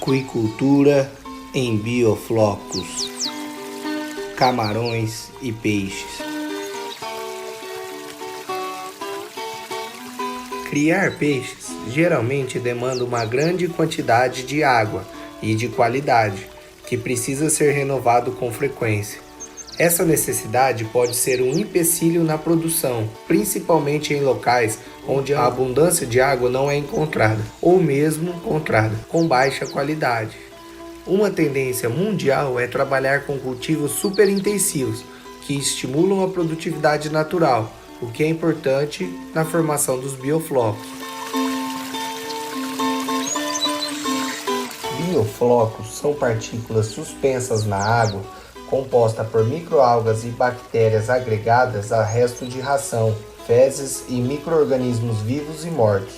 Aquicultura em bioflocos, camarões e peixes. Criar peixes geralmente demanda uma grande quantidade de água e de qualidade, que precisa ser renovado com frequência. Essa necessidade pode ser um empecilho na produção, principalmente em locais onde a abundância de água não é encontrada, ou mesmo encontrada com baixa qualidade. Uma tendência mundial é trabalhar com cultivos superintensivos, que estimulam a produtividade natural, o que é importante na formação dos bioflocos. Bioflocos são partículas suspensas na água, composta por microalgas e bactérias agregadas a resto de ração, fezes e micro-organismos vivos e mortos.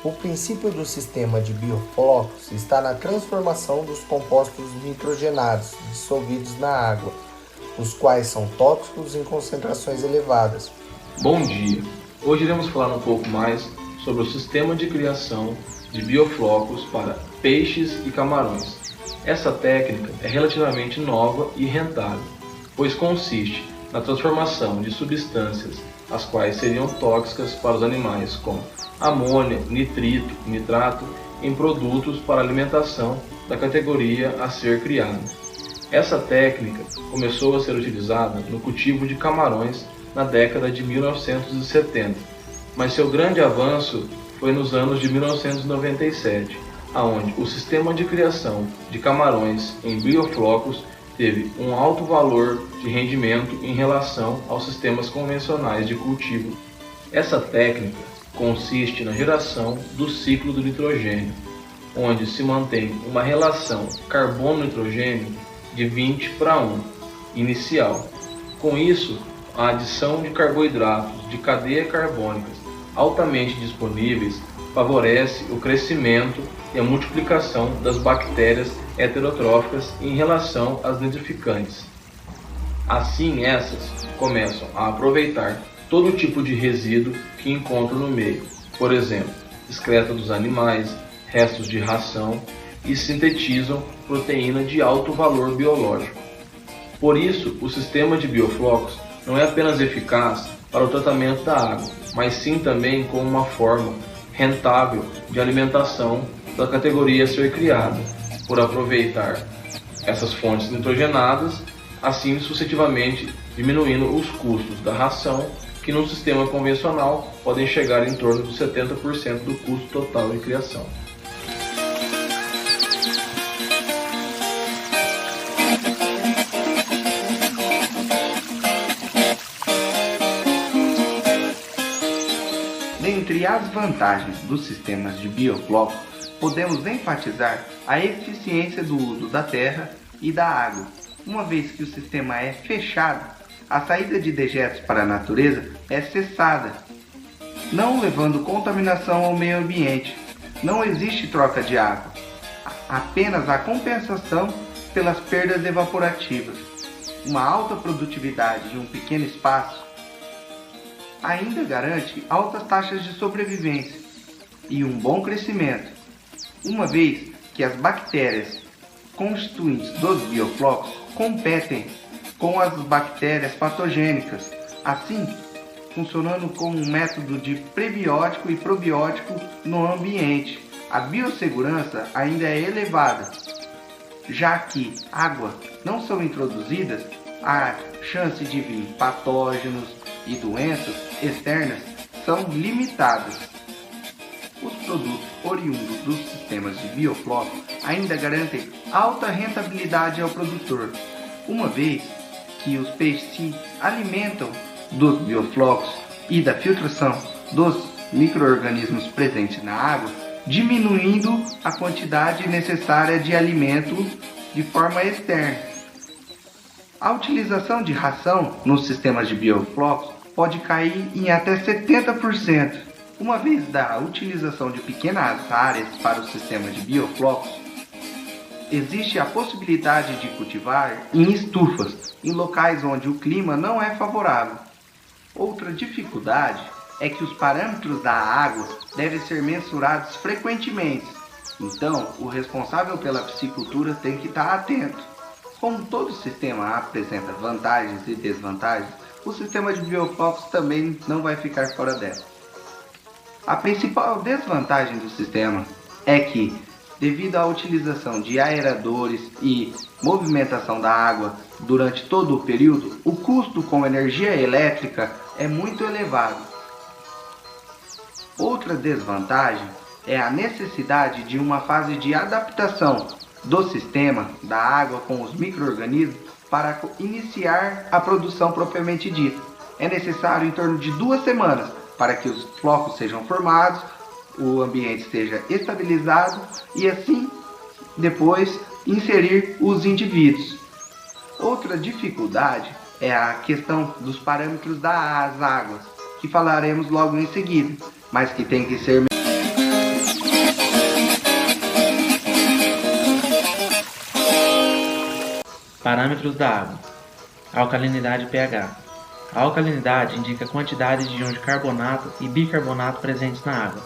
O princípio do sistema de bioflocos está na transformação dos compostos nitrogenados dissolvidos na água, os quais são tóxicos em concentrações elevadas. Bom dia! Hoje iremos falar um pouco mais sobre o sistema de criação de bioflocos para peixes e camarões. Essa técnica é relativamente nova e rentável, pois consiste na transformação de substâncias as quais seriam tóxicas para os animais, como amônia, nitrito, nitrato, em produtos para alimentação da categoria a ser criada. Essa técnica começou a ser utilizada no cultivo de camarões na década de 1970, mas seu grande avanço foi nos anos de 1997, aonde o sistema de criação de camarões em bioflocos teve um alto valor de rendimento em relação aos sistemas convencionais de cultivo. Essa técnica consiste na geração do ciclo do nitrogênio, onde se mantém uma relação carbono-nitrogênio de 20:1 inicial. Com isso, a adição de carboidratos de cadeia carbônicas altamente disponíveis favorece o crescimento e a multiplicação das bactérias heterotróficas em relação às nitrificantes. Assim, essas começam a aproveitar todo tipo de resíduo que encontram no meio, por exemplo, excreta dos animais, restos de ração, e sintetizam proteína de alto valor biológico. Por isso, o sistema de bioflocos não é apenas eficaz para o tratamento da água, mas sim também como uma forma rentável de alimentação da categoria a ser criada, por aproveitar essas fontes nitrogenadas, assim sucessivamente diminuindo os custos da ração, que no sistema convencional podem chegar em torno de 70% do custo total de criação. Dentre as vantagens dos sistemas de bioflocos, podemos enfatizar a eficiência do uso da terra e da água. Uma vez que o sistema é fechado, a saída de dejetos para a natureza é cessada, não levando contaminação ao meio ambiente. Não existe troca de água, apenas a compensação pelas perdas evaporativas. Uma alta produtividade em um pequeno espaço ainda garante altas taxas de sobrevivência e um bom crescimento, uma vez que as bactérias constituintes dos bioflocos competem com as bactérias patogênicas, assim funcionando como um método de prebiótico e probiótico no ambiente. A biossegurança ainda é elevada, já que água não são introduzidas, a chance de vir patógenos e doenças externas são limitadas. Os produtos oriundos dos sistemas de bioflocos ainda garantem alta rentabilidade ao produtor, uma vez que os peixes se alimentam dos bioflocos e da filtração dos micro-organismos presentes na água, diminuindo a quantidade necessária de alimento de forma externa. A utilização de ração nos sistemas de bioflocos pode cair em até 70%. Uma vez da utilização de pequenas áreas para o sistema de bioflocos, existe a possibilidade de cultivar em estufas, em locais onde o clima não é favorável. Outra dificuldade é que os parâmetros da água devem ser mensurados frequentemente, Então, o responsável pela piscicultura tem que estar atento. Como todo sistema apresenta vantagens e desvantagens, o sistema de bioflocos também não vai ficar fora dela. A principal desvantagem do sistema é que, devido à utilização de aeradores e movimentação da água durante todo o período, o custo com energia elétrica é muito elevado. Outra desvantagem é a necessidade de uma fase de adaptação do sistema da água com os micro-organismos para iniciar a produção propriamente dita. É necessário em torno de 2 semanas para que os flocos sejam formados, o ambiente seja estabilizado e assim depois inserir os indivíduos. Outra dificuldade é a questão dos parâmetros das águas, que falaremos logo em seguida, mas que tem que ser Parâmetros da água. Alcalinidade e pH. A alcalinidade indica a quantidade de íons de carbonato e bicarbonato presentes na água.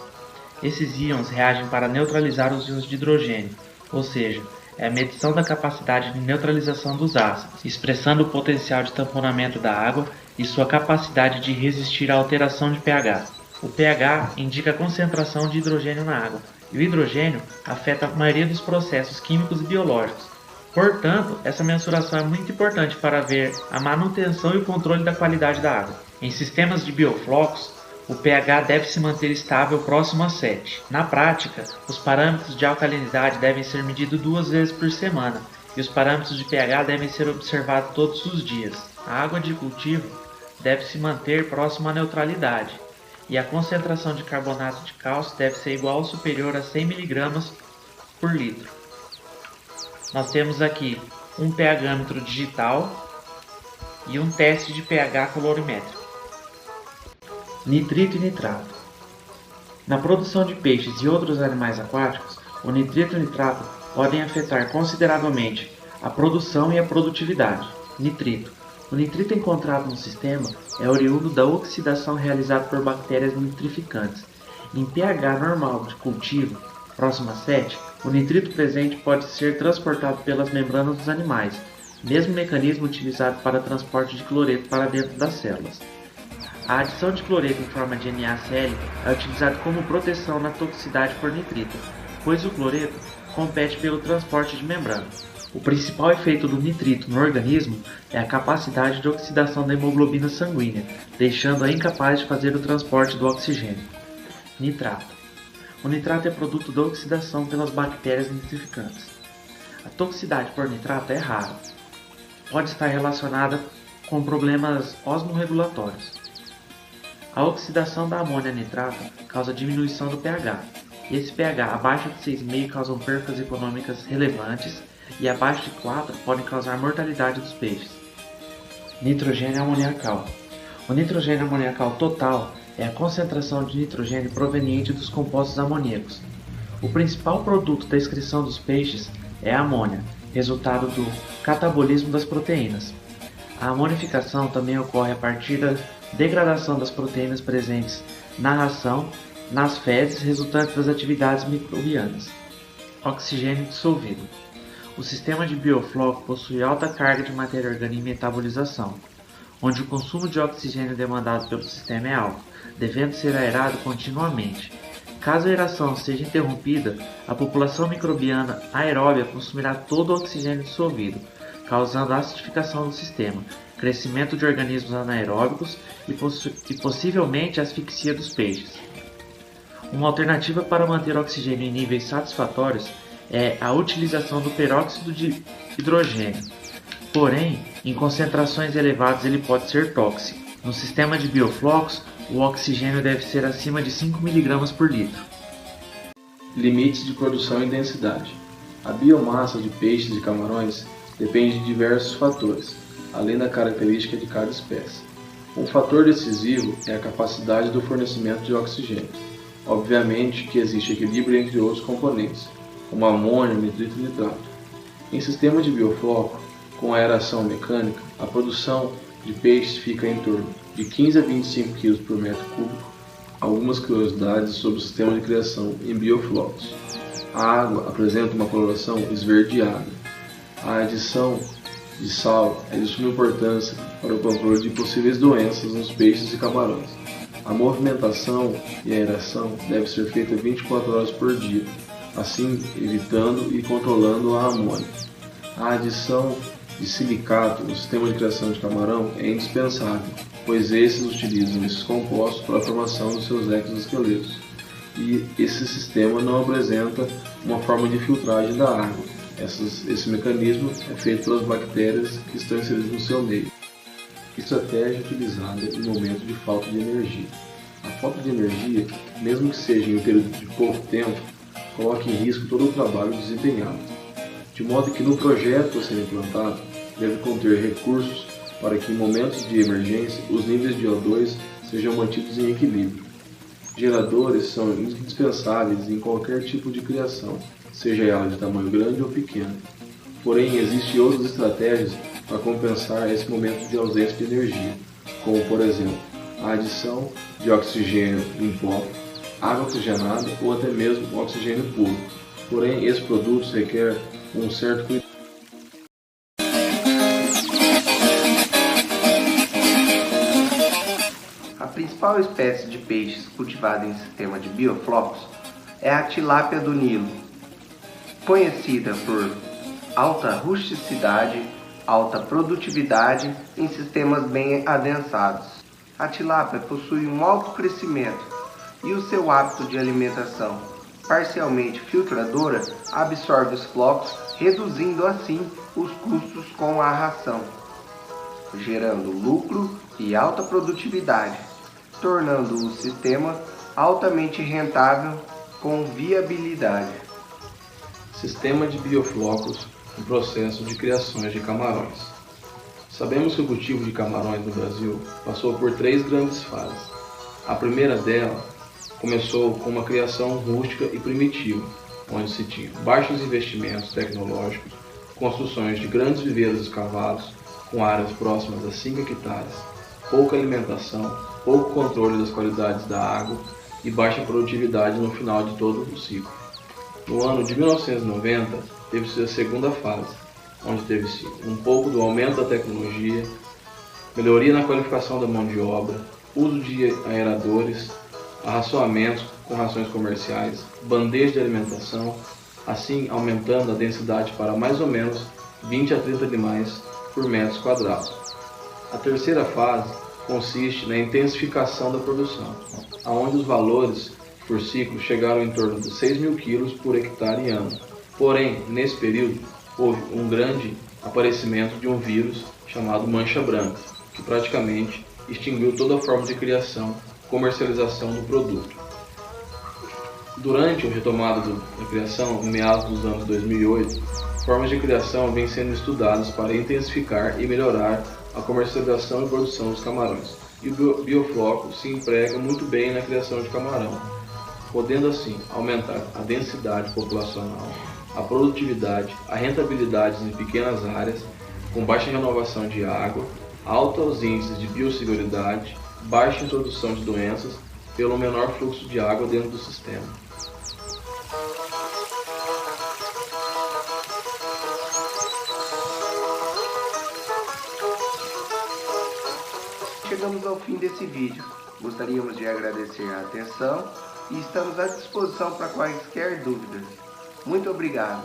Esses íons reagem para neutralizar os íons de hidrogênio, ou seja, é a medição da capacidade de neutralização dos ácidos, expressando o potencial de tamponamento da água e sua capacidade de resistir à alteração de pH. O pH indica a concentração de hidrogênio na água, e o hidrogênio afeta a maioria dos processos químicos e biológicos. Portanto, essa mensuração é muito importante para ver a manutenção e o controle da qualidade da água. Em sistemas de bioflocos, o pH deve se manter estável próximo a 7. Na prática, os parâmetros de alcalinidade devem ser medidos 2 vezes por semana e os parâmetros de pH devem ser observados todos os dias. A água de cultivo deve se manter próxima à neutralidade e a concentração de carbonato de cálcio deve ser igual ou superior a 100 mg por litro. Nós temos aqui um pHmetro digital e um teste de pH colorimétrico. Nitrito e nitrato. Na produção de peixes e outros animais aquáticos, o nitrito e o nitrato podem afetar consideravelmente a produção e a produtividade. Nitrito. O nitrito encontrado no sistema é oriundo da oxidação realizada por bactérias nitrificantes. Em pH normal de cultivo, próximo a 7, o nitrito presente pode ser transportado pelas membranas dos animais, mesmo mecanismo utilizado para transporte de cloreto para dentro das células. A adição de cloreto em forma de NaCl é utilizada como proteção na toxicidade por nitrito, pois o cloreto compete pelo transporte de membrana. O principal efeito do nitrito no organismo é a capacidade de oxidação da hemoglobina sanguínea, deixando-a incapaz de fazer o transporte do oxigênio. Nitrato. O nitrato é produto da oxidação pelas bactérias nitrificantes. A toxicidade por nitrato é rara. Pode estar relacionada com problemas osmorregulatórios. A oxidação da amônia a nitrato causa diminuição do pH. Esse pH abaixo de 6,5 causam percas econômicas relevantes e abaixo de 4 podem causar mortalidade dos peixes. Nitrogênio amoniacal. O nitrogênio amoniacal total é a concentração de nitrogênio proveniente dos compostos amoníacos. O principal produto da excreção dos peixes é a amônia, resultado do catabolismo das proteínas. A amonificação também ocorre a partir da degradação das proteínas presentes na ração, nas fezes resultantes das atividades microbianas. Oxigênio dissolvido. O sistema de biofloco possui alta carga de matéria orgânica em metabolização, onde o consumo de oxigênio demandado pelo sistema é alto, devendo ser aerado continuamente. Caso a aeração seja interrompida, a população microbiana aeróbia consumirá todo o oxigênio dissolvido, causando a acidificação do sistema, crescimento de organismos anaeróbicos e possivelmente a asfixia dos peixes. Uma alternativa para manter o oxigênio em níveis satisfatórios é a utilização do peróxido de hidrogênio. Porém, em concentrações elevadas ele pode ser tóxico. No sistema de bioflocos, o oxigênio deve ser acima de 5 mg por litro. Limites de produção e densidade. A biomassa de peixes e camarões depende de diversos fatores, além da característica de cada espécie. Um fator decisivo é a capacidade do fornecimento de oxigênio. Obviamente que existe equilíbrio entre outros componentes, como amônia, nitrito e nitrato. Em sistema de biofloco, com aeração mecânica, a produção de peixes fica em torno de 15 a 25 kg por metro cúbico. Algumas curiosidades sobre o sistema de criação em bioflocos. A água apresenta uma coloração esverdeada. A adição de sal é de suma importância para o controle de possíveis doenças nos peixes e camarões. A movimentação e a aeração deve ser feita 24 horas por dia, assim evitando e controlando a amônia. A adição de silicato no sistema de criação de camarão é indispensável, pois esses utilizam esses compostos para a formação dos seus exoesqueletos, e esse sistema não apresenta uma forma de filtragem da água. Esse mecanismo é feito pelas bactérias que estão inseridas no seu meio. Estratégia utilizada em momento de falta de energia. A falta de energia, mesmo que seja em um período de pouco tempo, coloca em risco todo o trabalho desempenhado. De modo que no projeto a ser implantado, deve conter recursos para que em momentos de emergência os níveis de O2 sejam mantidos em equilíbrio. Geradores são indispensáveis em qualquer tipo de criação, seja ela de tamanho grande ou pequeno. Porém, existem outras estratégias para compensar esse momento de ausência de energia, como por exemplo, a adição de oxigênio em pó, água oxigenada ou até mesmo oxigênio puro. Porém, esses produtos requerem um certo cuidado. A principal espécie de peixes cultivada em sistema de bioflocos é a tilápia do Nilo, conhecida por alta rusticidade, alta produtividade em sistemas bem adensados. A tilápia possui um alto crescimento e o seu hábito de alimentação, parcialmente filtradora, absorve os flocos, reduzindo assim os custos com a ração, gerando lucro e alta produtividade, tornando o sistema altamente rentável com viabilidade. Sistema de bioflocos no processo de criações de camarões. Sabemos que o cultivo de camarões no Brasil passou por 3 grandes fases. A primeira dela começou com uma criação rústica e primitiva, onde se tinha baixos investimentos tecnológicos, construções de grandes viveiros escavados, com áreas próximas a 5 hectares, pouca alimentação, pouco controle das qualidades da água e baixa produtividade no final de todo o ciclo. No ano de 1990, teve-se a segunda fase, onde teve-se um pouco do aumento da tecnologia, melhoria na qualificação da mão de obra, uso de aeradores, arraçoamentos com rações comerciais, bandeja de alimentação, assim aumentando a densidade para mais ou menos 20 a 30 animais por metros quadrados. A terceira fase consiste na intensificação da produção, onde os valores por ciclo chegaram em torno de 6.000 kg por hectare e ano. Porém, nesse período, houve um grande aparecimento de um vírus chamado mancha branca, que praticamente extinguiu toda a forma de criação e comercialização do produto. Durante a retomada da criação, em meados dos anos 2008, formas de criação vêm sendo estudadas para intensificar e melhorar a comercialização e produção dos camarões. E o biofloco se emprega muito bem na criação de camarão, podendo assim aumentar a densidade populacional, a produtividade, a rentabilidade em pequenas áreas, com baixa renovação de água, altos índices de biosseguridade, baixa introdução de doenças, pelo menor fluxo de água dentro do sistema. Chegamos ao fim desse vídeo. Gostaríamos de agradecer a atenção e estamos à disposição para quaisquer dúvidas. Muito obrigado.